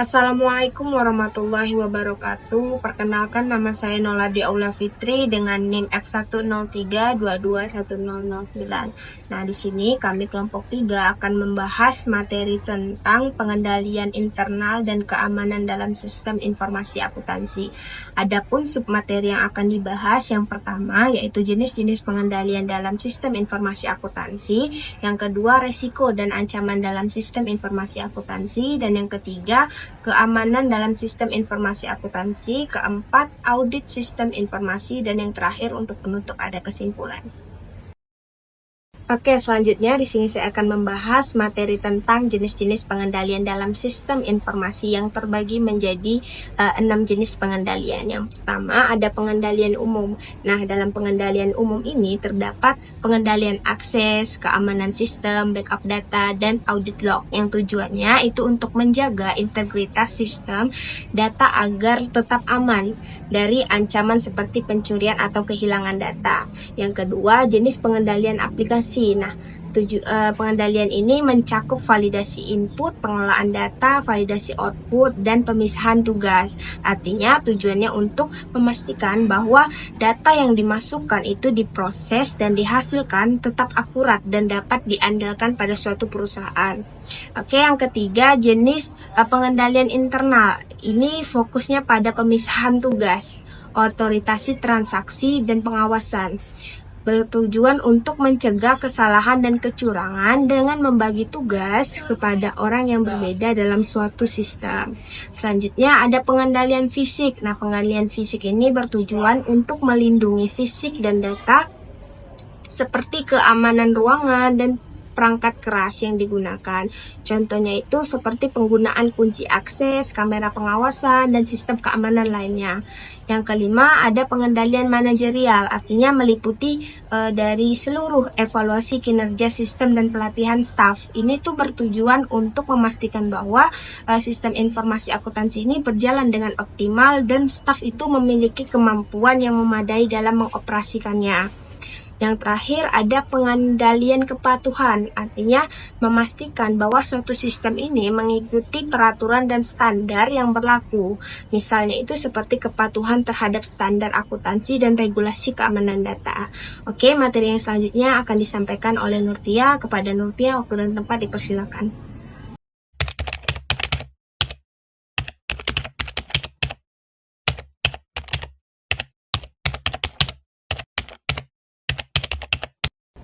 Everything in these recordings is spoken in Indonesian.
Assalamualaikum warahmatullahi wabarakatuh. Perkenalkan, nama saya Noladi Aula Fitri dengan NIM F103221009. Nah, di sini kami kelompok 3 akan membahas materi tentang pengendalian internal dan keamanan dalam sistem informasi akuntansi. Adapun submateri yang akan dibahas, yang pertama yaitu jenis-jenis pengendalian dalam sistem informasi akuntansi, yang kedua resiko dan ancaman dalam sistem informasi akuntansi, dan yang ketiga keamanan dalam sistem informasi akuntansi, keempat audit sistem informasi, dan yang terakhir untuk penutup ada kesimpulan. Oke, selanjutnya di sini saya akan membahas materi tentang jenis-jenis pengendalian dalam sistem informasi yang terbagi menjadi 6 jenis pengendalian. Yang pertama ada pengendalian umum. Nah, dalam pengendalian umum ini terdapat pengendalian akses, keamanan sistem, backup data, dan audit log. Yang tujuannya itu untuk menjaga integritas sistem data agar tetap aman dari ancaman seperti pencurian atau kehilangan data. Yang kedua, jenis pengendalian aplikasi. Nah, pengendalian ini mencakup validasi input, pengelolaan data, validasi output, dan pemisahan tugas. Artinya tujuannya untuk memastikan bahwa data yang dimasukkan itu diproses dan dihasilkan tetap akurat dan dapat diandalkan pada suatu perusahaan. Oke, yang ketiga jenis pengendalian internal. Ini fokusnya pada pemisahan tugas, otorisasi transaksi, dan pengawasan. Bertujuan untuk mencegah kesalahan dan kecurangan dengan membagi tugas kepada orang yang berbeda dalam suatu sistem. Selanjutnya ada pengendalian fisik. Nah, pengendalian fisik ini bertujuan untuk melindungi fisik dan data seperti keamanan ruangan dan perangkat keras yang digunakan. Contohnya itu seperti penggunaan kunci akses, kamera pengawasan, dan sistem keamanan lainnya. Yang kelima ada pengendalian manajerial, artinya meliputi dari seluruh evaluasi kinerja sistem dan pelatihan staf. Ini tuh bertujuan untuk memastikan bahwa sistem informasi akuntansi ini berjalan dengan optimal dan staf itu memiliki kemampuan yang memadai dalam mengoperasikannya. Yang terakhir ada pengendalian kepatuhan, artinya memastikan bahwa suatu sistem ini mengikuti peraturan dan standar yang berlaku. Misalnya itu seperti kepatuhan terhadap standar akuntansi dan regulasi keamanan data. Oke, materi yang selanjutnya akan disampaikan oleh Nurtia. Kepada Nurtia, waktu dan tempat dipersilakan.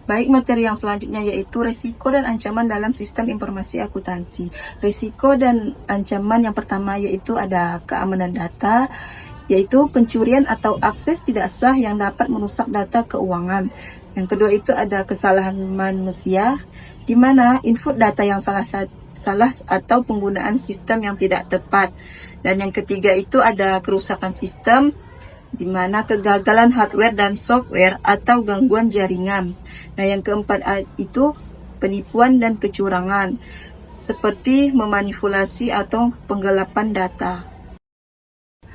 Baik, materi yang selanjutnya yaitu resiko dan ancaman dalam sistem informasi akuntansi. Resiko dan ancaman yang pertama yaitu ada keamanan data, yaitu pencurian atau akses tidak sah yang dapat merusak data keuangan. Yang kedua itu ada kesalahan manusia, di mana input data yang salah atau penggunaan sistem yang tidak tepat. Dan yang ketiga itu ada kerusakan sistem, di mana kegagalan hardware dan software atau gangguan jaringan. Nah, yang keempat itu penipuan dan kecurangan, seperti memanipulasi atau penggelapan data.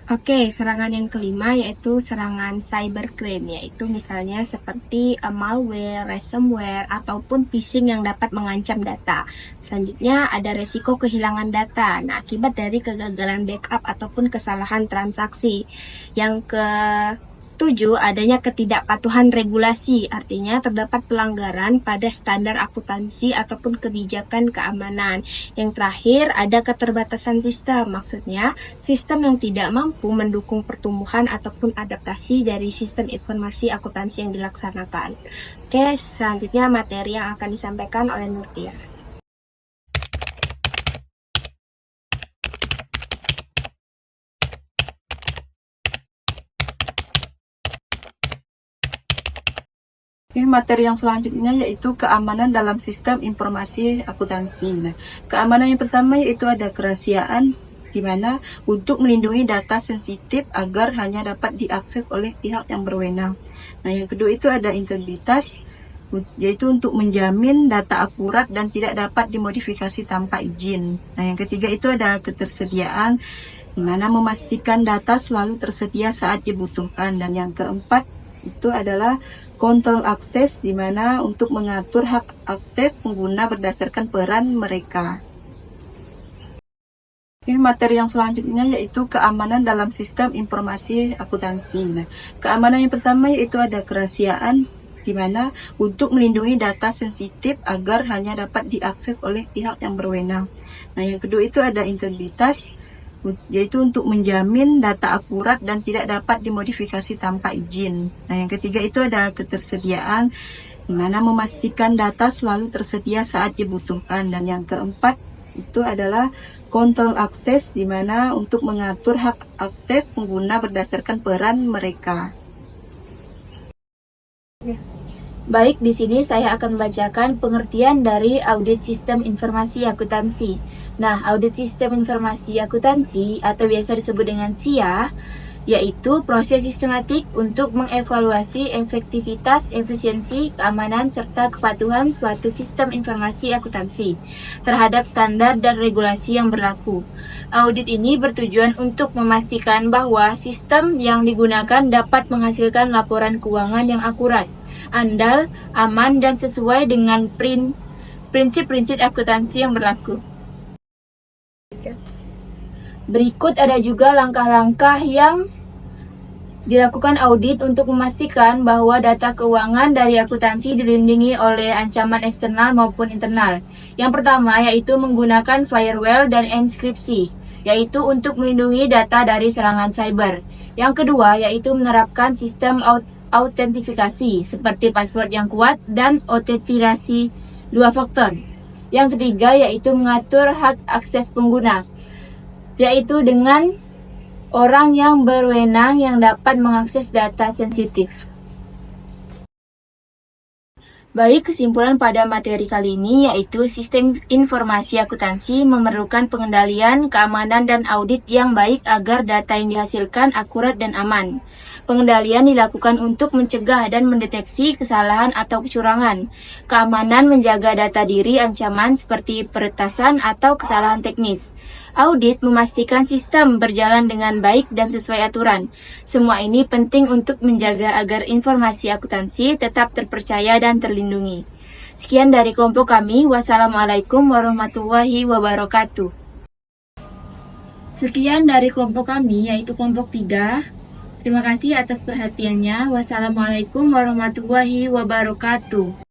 Oke, serangan yang kelima yaitu serangan cybercrime, yaitu misalnya seperti malware, ransomware, ataupun phishing yang dapat mengancam data. Selanjutnya ada resiko kehilangan data, nah akibat dari kegagalan backup ataupun kesalahan transaksi. Yang ketujuh, adanya ketidakpatuhan regulasi, artinya terdapat pelanggaran pada standar akuntansi ataupun kebijakan keamanan. Yang terakhir, ada keterbatasan sistem, maksudnya sistem yang tidak mampu mendukung pertumbuhan ataupun adaptasi dari sistem informasi akuntansi yang dilaksanakan. Oke, selanjutnya materi yang akan disampaikan oleh Nurtia. Materi yang selanjutnya yaitu keamanan dalam sistem informasi akuntansi. Nah, keamanan yang pertama yaitu ada kerahasiaan, di mana untuk melindungi data sensitif agar hanya dapat diakses oleh pihak yang berwenang. Nah, yang kedua itu ada integritas, yaitu untuk menjamin data akurat dan tidak dapat dimodifikasi tanpa izin. Nah, yang ketiga itu ada ketersediaan, di mana memastikan data selalu tersedia saat dibutuhkan. Dan yang keempat itu adalah kontrol akses, di mana untuk mengatur hak akses pengguna berdasarkan peran mereka. Ini materi yang selanjutnya yaitu keamanan dalam sistem informasi akuntansi. Nah, keamanan yang pertama yaitu ada kerahasiaan, di mana untuk melindungi data sensitif agar hanya dapat diakses oleh pihak yang berwenang. Nah, yang kedua itu ada integritas, yaitu untuk menjamin data akurat dan tidak dapat dimodifikasi tanpa izin. Nah, yang ketiga itu ada ketersediaan, di mana memastikan data selalu tersedia saat dibutuhkan. Dan yang keempat itu adalah kontrol akses, di mana untuk mengatur hak akses pengguna berdasarkan peran mereka. Baik, di sini saya akan membacakan pengertian dari audit sistem informasi akuntansi. Nah, audit sistem informasi akuntansi atau biasa disebut dengan SIA, yaitu proses sistematik untuk mengevaluasi efektivitas, efisiensi, keamanan, serta kepatuhan suatu sistem informasi akuntansi terhadap standar dan regulasi yang berlaku. Audit ini bertujuan untuk memastikan bahwa sistem yang digunakan dapat menghasilkan laporan keuangan yang akurat, andal, aman, dan sesuai dengan prinsip-prinsip akuntansi yang berlaku. Berikut ada juga langkah-langkah yang dilakukan audit untuk memastikan bahwa data keuangan dari akuntansi dilindungi oleh ancaman eksternal maupun internal. Yang pertama yaitu menggunakan firewall dan enkripsi, yaitu untuk melindungi data dari serangan cyber. Yang kedua yaitu menerapkan sistem autentifikasi seperti password yang kuat dan otentikasi 2 faktor. Yang ketiga yaitu mengatur hak akses pengguna, yaitu dengan orang yang berwenang yang dapat mengakses data sensitif. Baik, kesimpulan pada materi kali ini yaitu sistem informasi akuntansi memerlukan pengendalian, keamanan, dan audit yang baik agar data yang dihasilkan akurat dan aman. Pengendalian dilakukan untuk mencegah dan mendeteksi kesalahan atau kecurangan. Keamanan menjaga data diri ancaman seperti peretasan atau kesalahan teknis. Audit memastikan sistem berjalan dengan baik dan sesuai aturan. Semua ini penting untuk menjaga agar informasi akuntansi tetap terpercaya dan terlindungi. Sekian dari kelompok kami. Wassalamualaikum warahmatullahi wabarakatuh. Sekian dari kelompok kami, yaitu kelompok 3. Terima kasih atas perhatiannya. Wassalamualaikum warahmatullahi wabarakatuh.